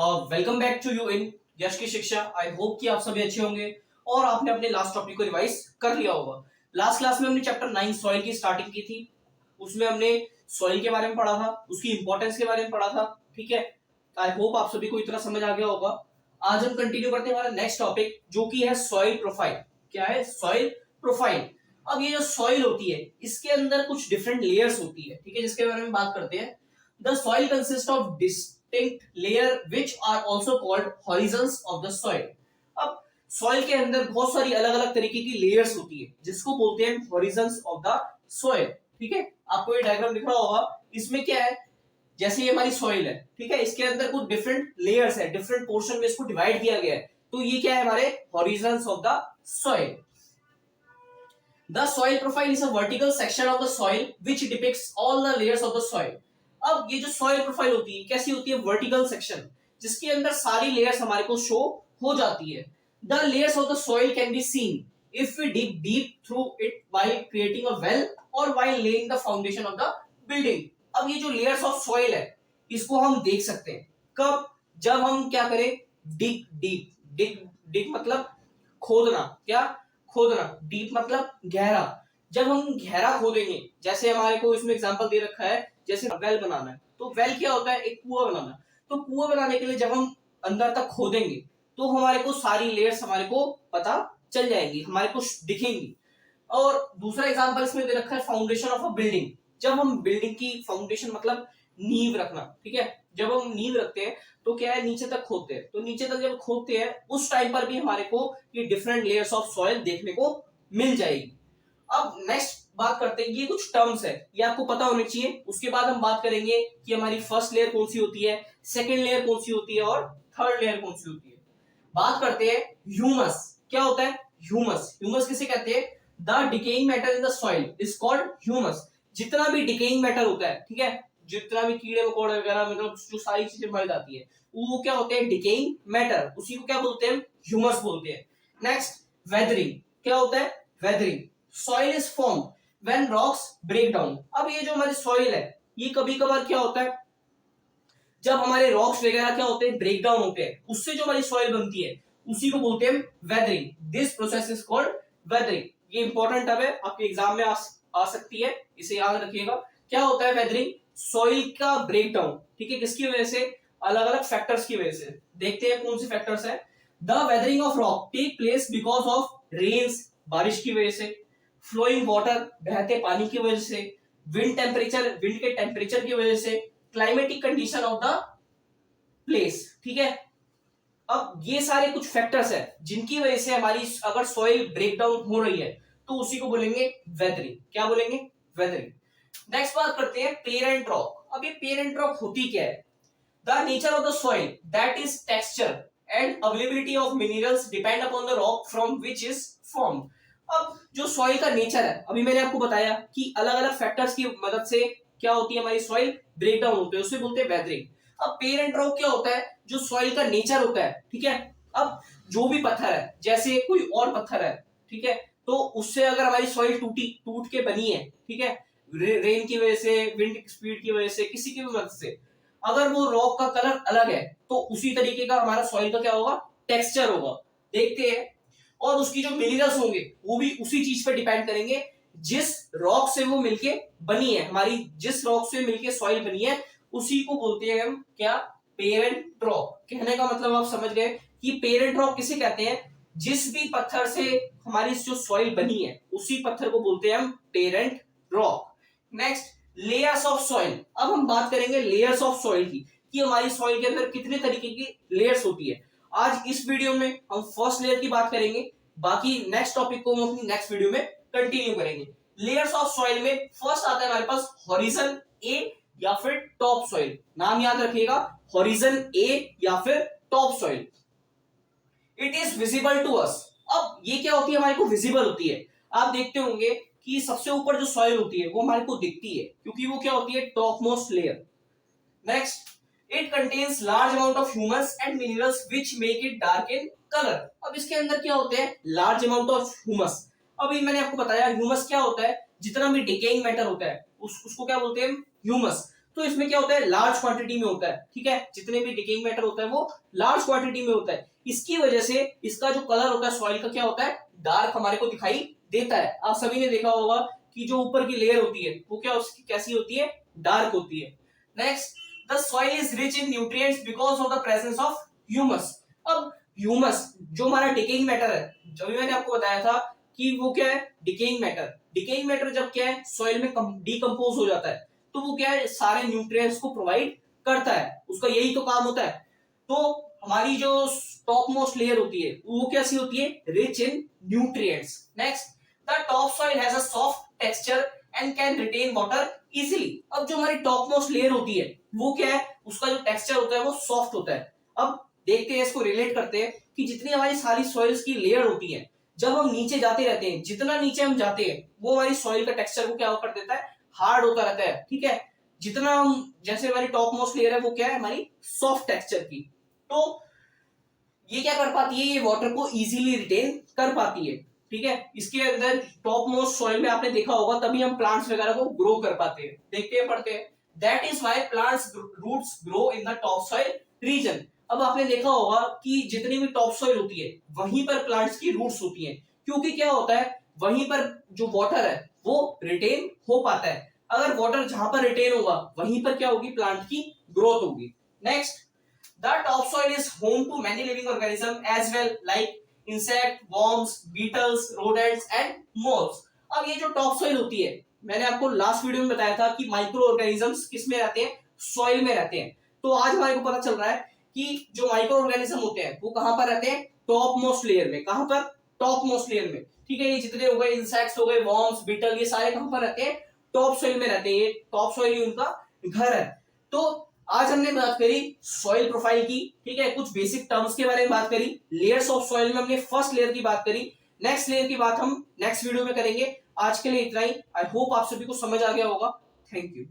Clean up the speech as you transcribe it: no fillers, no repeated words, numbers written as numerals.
Welcome back to you in Yash की शिक्षा। I hope कि आप सभी अच्छे होंगे और आपने अपने लास्ट टॉपिक को रिवाइज कर लिया होगा। लास्ट क्लास में हमने चैप्टर 9 सॉइल की स्टार्टिंग की थी। उसमें हमने सॉइल के बारे में पढ़ा था, उसकी इंपॉर्टेंस के बारे में पढ़ा था। ठीक है, आई होप आप सभी को इतना समझ आ गया होगा। आज हम कंटिन्यू करते हैं हमारा नेक्स्ट टॉपिक, जो कि है सॉइल प्रोफाइल। क्या है? Soil profile. अब ये जो सॉइल होती है, इसके अंदर कुछ डिफरेंट लेयर्स होती है। ठीक है, जिसके बारे में बात करते हैं। The soil consist of distinct layer which are also called horizons of the soil। अब सॉइल के अंदर बहुत सारी अलग अलग तरीके की लेयर्स होती है, जिसको बोलते हैं हॉरिजॉन्स ऑफ द सॉइल। ठीक है, आपको ये डायग्राम दिख रहा होगा। इसमें क्या है, जैसे ये हमारी सॉइल है, ठीक है, इसके अंदर कुछ डिफरेंट लेयर्स है, डिफरेंट पोर्शन में इसको डिवाइड किया गया है। तो ये क्या है, हमारे horizons of the soil. The soil profile is a vertical section of the soil which depicts all the layers of the soil। अब ये जो सॉइल प्रोफाइल होती है, कैसी होती है? वर्टिकल सेक्शन, जिसके अंदर सारी लेयर्स हमारे को शो हो जाती है। The layers of the soil can be seen if we dig deep through it while creating a well or while laying the foundation of the building. अब ये जो लेयर्स ऑफ सॉइल है, इसको हम देख सकते हैं कब? जब हम क्या करें? Dig deep. डिग मतलब खोदना। क्या? खोदना। डीप मतलब गहरा। जब हम गहरा खोदेंगे, जैसे हमारे को इसमें एग्जांपल दे रखा है, जैसे वेल बनाना है, तो वेल क्या होता है? एक कुआं बनाना। तो कुआं बनाने के लिए जब हम अंदर तक खोदेंगे, तो हमारे को सारी लेयर्स हमारे को पता चल जाएंगी, हमारे को दिखेंगी। और दूसरा एग्जांपल इसमें दे रखा है फाउंडेशन ऑफ अ बिल्डिंग। जब हम बिल्डिंग की फाउंडेशन मतलब नींव रखना, ठीक है, जब हम नींव रखते हैं तो क्या है, नीचे तक खोदते हैं। तो नीचे तक जब खोदते हैं, उस टाइम पर भी हमारे को ये डिफरेंट लेयर्स ऑफ सॉइल देखने को मिल जाएगी। अब नेक्स्ट बात करते हैं, ये कुछ टर्म्स है, ये आपको पता होने चाहिए। उसके बाद हम बात करेंगे कि हमारी फर्स्ट लेयर कौन सी होती है, सेकेंड लेयर कौन सी होती है और थर्ड लेयर कौन सी होती है। बात करते हैं ह्यूमस। क्या होता है ह्यूमस? ह्यूमस किसे कहते हैं? The decaying matter in the soil is called humus. जितना भी डिकेइंग मैटर होता है, ठीक है, जितना भी कीड़े मकोड़े वगैरह, मतलब जो सारी चीजें मर जाती है, वो क्या होते हैं? Decaying matter. उसी को क्या बोलते हैं? ह्यूमस बोलते हैं। Next, weathering. क्या होता है? Weathering. Soil is form when rocks break down. अब ये जो हमारी सॉइल है, ये कभी कभार क्या होता है, जब हमारे रॉक्स वगैरह क्या होते हैं? ब्रेक डाउन होते हैं, उससे जो हमारी सॉइल बनती है, उसी को बोलते हैं weathering. This process is called weathering. ये इंपॉर्टेंट टर्म है, आपके एग्जाम में आ सकती है, इसे याद रखिएगा। क्या होता है वेदरिंग? सॉइल का ब्रेक डाउन। ठीक है, किसकी वजह से? अलग अलग फैक्टर्स की वजह से। देखते हैं कौन से फैक्टर्स है। The weathering of rock take place because of rains, बारिश की वजह से, फ्लोइंग वाटर, बहते पानी की वजह से, विंड टेम्परेचर, विंड के टेम्परेचर की वजह से, climatic condition of the place. ठीक है, अब ये सारे कुछ फैक्टर्स है जिनकी वजह से हमारी अगर सॉइल ब्रेकडाउन हो रही है, तो उसी को बोलेंगे वेदरिंग। क्या बोलेंगे? वेदरिंग। नेक्स्ट बात करते हैं पेरेंट रॉक। अब ये पेरेंट रॉक होती क्या है? The nature of the soil that is texture and availability of minerals depend upon the rock from which is formed. अब जो सॉइल का नेचर है, अभी मैंने आपको बताया कि अलग अलग फैक्टर्स की मदद से क्या होती है, हमारी सॉइल ब्रेकडाउन होती है, उसे बोलते हैं वेदरिंग। अब पेरेंट रॉक क्या होता है? जो सॉइल का नेचर होता है। ठीक है, अब जो भी पत्थर है, जैसे कोई और पत्थर है, ठीक है, तो उससे अगर हमारी सॉइल टूट के बनी है, ठीक है, रेन की वजह से, विंड स्पीड की वजह से, किसी की भी मदद से, अगर वो रॉक का कलर अलग है, तो उसी तरीके का हमारा सॉइल का क्या होगा? टेक्सचर होगा। देखते हैं। और उसकी जो मिनरल्स होंगे, वो भी उसी चीज पे डिपेंड करेंगे, जिस रॉक से वो मिलके बनी है, हमारी जिस रॉक से मिलके सॉइल बनी है, उसी को बोलते हैं हम क्या? Parent rock. कहने का मतलब आप समझ गए कि पेरेंट रॉक किसे कहते हैं? जिस भी पत्थर से हमारी जो सॉइल बनी है, उसी पत्थर को बोलते हैं हम parent rock. Next, layers of soil. अब हम बात करेंगे लेयर्स ऑफ सॉइल की, कि हमारी सॉइल के अंदर कितने तरीके की लेयर्स होती है। आज इस वीडियो में हम फर्स्ट लेयर की बात करेंगे, बाकी नेक्स्ट टॉपिक को हम अपनी नेक्स्ट वीडियो में कंटिन्यू करेंगे। लेयर्स ऑफ सॉइल में फर्स्ट आता है हमारे पास हॉरिजन ए या फिर टॉप सॉइल। नाम याद रखिएगा, हॉरिजन ए या फिर top soil. It is visible to us. अब ये क्या होती है? हमारे को विजिबल होती है। आप देखते होंगे कि सबसे ऊपर जो सॉइल होती है, वो हमारे को दिखती है, क्योंकि वो क्या होती है? Top most layer. Next, it contains large amount of humus and minerals which make it dark in colour. अब इसके अंदर क्या होते हैं? Large amount of humus. अभी मैंने आपको बताया ह्यूमस क्या होता है, जितना भी डिकेइंग मैटर होता है उसको क्या बोलते हैं? ह्यूमस। तो इसमें क्या होता है, लार्ज क्वांटिटी में होता है, ठीक है, जितने भी डिकेइंग मैटर होता है वो लार्ज क्वांटिटी में होता है। इसकी वजह से इसका जो कलर होता है सॉइल का क्या होता है, डार्क हमारे को दिखाई देता है। आप सभी ने देखा होगा कि जो ऊपर की लेयर होती है वो क्या उसकी कैसी होती है, डार्क होती है। Next, the soil is rich in nutrients because of the presence of humus. अब ह्यूमस जो हमारा डिकेइंग मैटर है, जो भी मैंने आपको बताया था कि वो क्या है, डिकेइंग मैटर। डिकेइंग मैटर जब क्या है सॉइल में डीकंपोज हो जाता है तो वो क्या है, सारे न्यूट्रिएंट्स को प्रोवाइड करता है, उसका यही तो काम होता है। तो हमारी जो टॉप मोस्ट लेयर होती है वो कैसी होती है, rich in nutrients. Next, the top soil has a soft texture and can retain water easily. अब जो हमारी टॉप मोस्ट लेयर होती है वो क्या है, उसका जो टेक्सचर होता है वो सॉफ्ट होता है। अब देखते हैं, इसको रिलेट करते हैं कि जितनी हमारी सारी सॉइल्स की लेयर होती है, जब हम नीचे जाते रहते हैं, जितना नीचे हम जाते हैं वो हमारी सॉइल का टेक्सचर को क्या कर देता है, हार्ड होता रहता है, ठीक है। जितना हम, जैसे हमारी टॉप मोस्ट लेयर है वो क्या है, हमारी सॉफ्ट टेक्सचर की, तो ये क्या कर पाती है, ये वाटर को इजीली रिटेन कर पाती है, ठीक है। इसके अंदर टॉप मोस्ट सॉइल में आपने देखा होगा तभी हम प्लांट्स वगैरह को ग्रो कर पाते हैं, देखते हैं पढ़ते हैं। That is why plants roots grow in the top soil region. अब आपने देखा होगा कि जितनी भी टॉप सॉइल होती है वहीं पर प्लांट्स की रूट्स होती हैं, क्योंकि क्या होता है वहीं पर जो वाटर है वो रिटेन हो पाता है। अगर वाटर जहां पर रिटेन होगा वहीं पर क्या होगी, प्लांट की ग्रोथ होगी। Next, the topsoil is home to many living organisms as well like insect, worms, beetles, rodents and moles। अब ये जो topsoil होती है, मैंने आपको लास्ट वीडियो में बताया था कि माइक्रो ऑर्गेनिजम्स किस में रहते हैं, सॉइल में रहते हैं। तो आज हमारे को पता चल रहा है कि जो माइक्रो ऑर्गेनिज्म होते हैं वो कहां पर रहते हैं, टॉप मोस्ट लेयर में। कहां पर, टॉप मोस्ट लेयर में, ठीक है। ये जितने हो गए इंसेक्ट्स हो गए, वर्म्स, बीटल, ये सारे कहां पर रहते हैं, टॉप सॉइल में रहते हैं। ये टॉप सॉइल ही उनका घर है। तो आज हमने बात करी सॉइल प्रोफाइल की, ठीक है, कुछ बेसिक टर्म्स के बारे में बात करी, लेयर्स ऑफ सॉइल में हमने फर्स्ट लेयर की बात करी, नेक्स्ट लेयर की बात हम नेक्स्ट वीडियो में करेंगे। आज के लिए इतना ही। आई होप आप सभी को समझ आ गया होगा। Thank you.